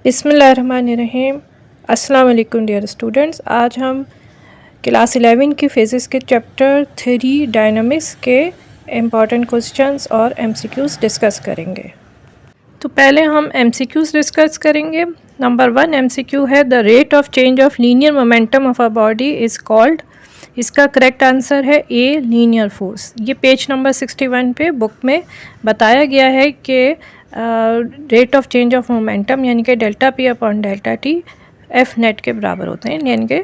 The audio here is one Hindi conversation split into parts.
बिस्मिल्लाहिर्रहमानिर्रहीम। अस्सलाम वालेकुम डियर स्टूडेंट्स। आज हम क्लास 11 की फिज़िक्स के चैप्टर 3 डायनामिक्स के इम्पॉर्टेंट क्वेश्चंस और एमसीक्यूज़ डिस्कस करेंगे। तो पहले हम एमसीक्यूज़ डिस्कस करेंगे। नंबर 1 एमसीक्यू है the rate of change of linear momentum of a body is called. इसका करेक्ट आंसर है ए लीनियर फोर्स। ये पेज नंबर 61 पे बुक में बताया गया है कि rate of change of momentum यानी कि delta P upon delta T F net के बराबर होते हैं, यानी कि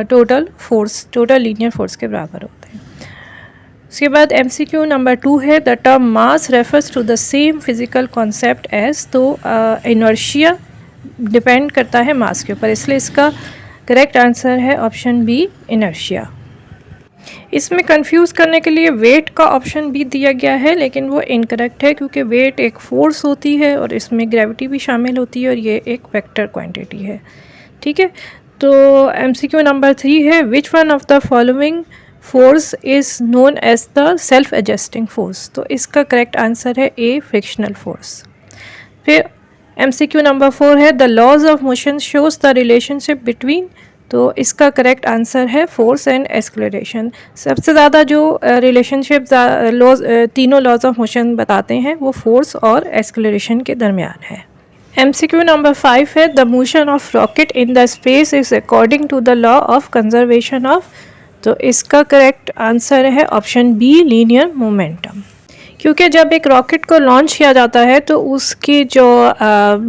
टोटल लीनियर फोर्स के बराबर होते हैं। उसके बाद एमसीक्यू नंबर 2 है the term mass refers to the same physical concept as. तो इनर्शिया डिपेंड करता है मास के ऊपर, इसलिए इसका करेक्ट आंसर है ऑप्शन बी इनर्शिया। इसमें कंफ्यूज करने के लिए वेट का ऑप्शन भी दिया गया है, लेकिन वो इनकरेक्ट है क्योंकि वेट एक फोर्स होती है और इसमें ग्रेविटी भी शामिल होती है और ये एक वेक्टर क्वांटिटी है। ठीक है, तो एमसीक्यू नंबर 3 है which one of the following force is known as the self adjusting force. तो इसका करेक्ट आंसर है ए फ्रिक्शनल फोर्स। फिर एमसीक्यू नंबर 4 है the laws of motion shows the relationship between. तो इसका करेक्ट आंसर है फोर्स एंड एक्सेलरेशन। सबसे ज़्यादा जो रिलेशनशिप तीनों लॉज ऑफ मोशन बताते हैं वो फोर्स और एक्सेलरेशन के दरमियान है। एमसीक्यू नंबर 5 है the motion of rocket in the space is according to the law of conservation of. तो इसका करेक्ट आंसर है ऑप्शन बी लीनियर मोमेंटम, क्योंकि जब एक रॉकेट को लॉन्च किया जाता है तो उसकी जो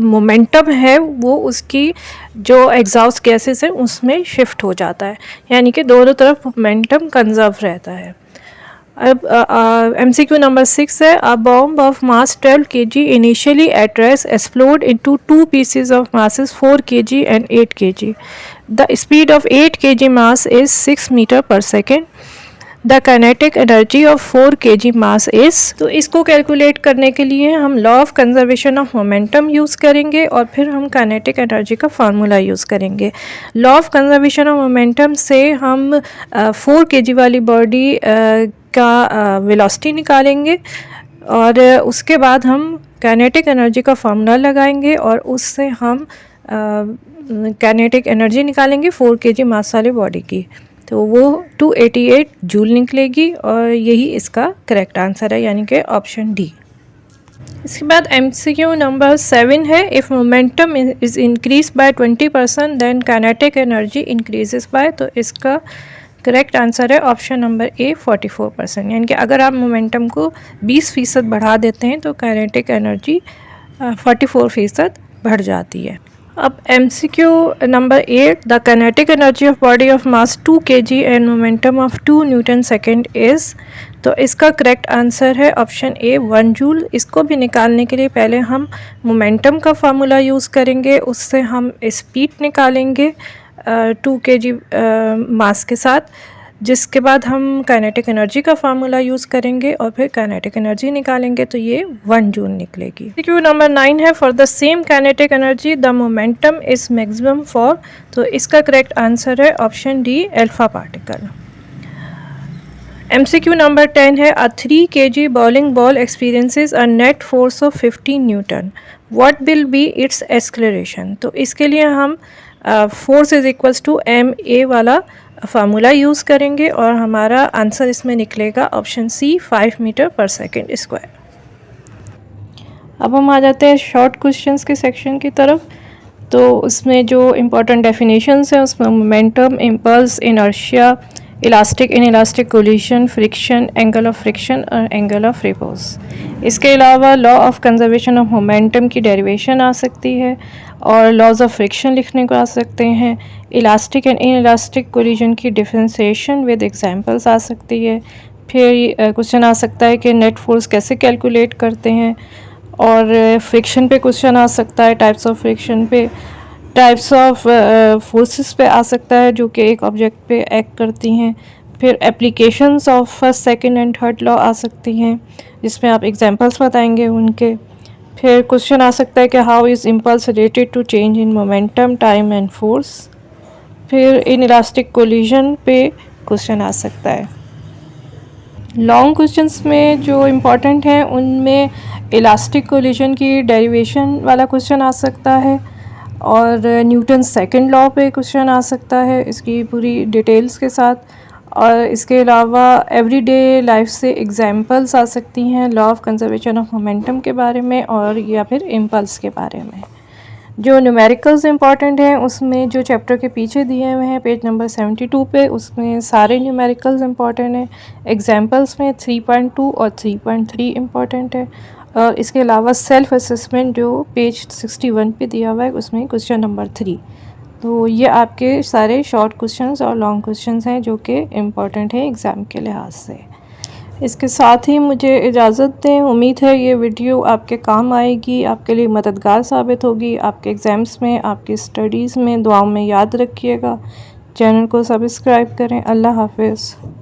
मोमेंटम है वो उसकी जो एग्जॉस्ट गैसेस है उसमें शिफ्ट हो जाता है, यानी कि दोनों तरफ मोमेंटम कंजर्व रहता है। अब एमसीक्यू नंबर 6 है a bomb of mass 12 kg initially at rest explode into 2 pieces of masses 4 kg and 8 kg। The speed of 8 kg mass is 6 metre per second. The kinetic energy of 4 kg mass is. तो इसको कैलकुलेट करने के लिए हम law of conservation of momentum use करेंगे और फिर हम काइनेटिक एनर्जी का फार्मूला यूज़ करेंगे। Law of conservation of momentum से हम 4 kg वाली बॉडी का वेलोसिटी निकालेंगे और उसके बाद हम काइनेटिक एनर्जी का फार्मूला लगाएंगे और उससे हम काइनेटिक एनर्जी निकालेंगे 4 kg मास वाली बॉडी की, तो वो 288 जूल निकलेगी और यही इसका करेक्ट आंसर है, यानी कि ऑप्शन डी। इसके बाद एमसीक्यू नंबर 7 है if momentum is increase by 20% then kinetic energy increases by. तो इसका करेक्ट आंसर है ऑप्शन नंबर ए 44%, यानी कि अगर आप मोमेंटम को 20% बढ़ा देते हैं तो काइनेटिक एनर्जी 44% बढ़ जाती है। अब MCQ number 8 the kinetic energy of body of mass 2 kg and momentum of 2 Newton second is. तो इसका करेक्ट आंसर है ऑप्शन ए 1 जूल। इसको भी निकालने के लिए पहले हम मोमेंटम का फार्मूला यूज़ करेंगे, उससे हम स्पीड निकालेंगे 2 kg मास के साथ, जिसके बाद हम काइनेटिक एनर्जी का फार्मूला यूज़ करेंगे और फिर काइनेटिक एनर्जी निकालेंगे, तो ये 1 जूल निकलेगी। एमसीक्यू नंबर 9 है for the same kinetic energy the momentum is maximum for. तो इसका करेक्ट आंसर है option D alpha particle. MCQ number 10 है a 3 kg bowling ball experiences a net force of 15 newton, what will be its acceleration. तो इसके लिए हम force is equals to M A वाला फार्मूला यूज़ करेंगे और हमारा आंसर इसमें निकलेगा option C 5 metre per second square. अब हम आ जाते हैं शॉर्ट क्वेश्चंस के सेक्शन की तरफ। तो उसमें जो इम्पोर्टेंट डेफिनेशंस हैं उसमें momentum, impulse, inertia, elastic inelastic collision, friction, angle of friction और एंगल ऑफ रिपोज। इसके अलावा law of conservation of momentum की डेरिवेशन आ सकती है और लॉज ऑफ फ्रिक्शन लिखने को आ सकते हैं। इलास्टिक एंड इनइलास्टिक कोलिशन की डिफरेंशिएशन विद एग्जांपल्स आ सकती है। फिर क्वेश्चन आ सकता है कि नेट फोर्स कैसे कैलकुलेट करते हैं, और फ्रिक्शन पे क्वेश्चन आ सकता है, टाइप्स ऑफ फ्रिक्शन पे, टाइप्स ऑफ फोर्सेस पे आ सकता है जो कि एक ऑब्जेक्ट पे एक्ट करती हैं। फिर applications of first, second and third law आ सकती हैं जिसमें आप एग्जांपल्स बताएंगे उनके। फिर क्वेश्चन आ सकता है कि how is impulse related to change in momentum, time and force. फिर इन इलास्टिक कोलिजन पे क्वेश्चन आ सकता है। लॉन्ग क्वेश्चंस में जो इम्पॉर्टेंट हैं उनमें इलास्टिक कोलिजन की डेरिवेशन वाला क्वेश्चन आ सकता है और न्यूटन सेकंड लॉ पे क्वेश्चन आ सकता है इसकी पूरी डिटेल्स के साथ। और इसके अलावा एवरीडे लाइफ से एग्जांपल्स आ सकती हैं law of conservation of momentum के बारे में और या फिर इम्पल्स के बारे में। जो न्यूमेरिकल्स इंपॉर्टेंट हैं उसमें जो चैप्टर के पीछे दिए हुए हैं पेज नंबर 72 पे, उसमें सारे न्यूमेरिकल्स इंपॉर्टेंट हैं। एग्जांपल्स में 3.2 और 3.3 इंपॉर्टेंट है। और इसके अलावा सेल्फ असेसमेंट जो पेज 61 पे दिया हुआ है उसमें क्वेश्चन नंबर 3। तो ये आपके सारे शॉर्ट क्वेश्चंस और लॉन्ग क्वेश्चंस हैं जो कि इम्पॉर्टेंट है एग्ज़ाम के लिहाज से। इसके साथ ही मुझे इजाज़त दें। उम्मीद है ये वीडियो आपके काम आएगी, आपके लिए मददगार साबित होगी आपके एग्ज़ाम्स में, आपकी स्टडीज़ में। दुआओं में याद रखिएगा। चैनल को सब्सक्राइब करें। अल्लाह हाफ़िज़।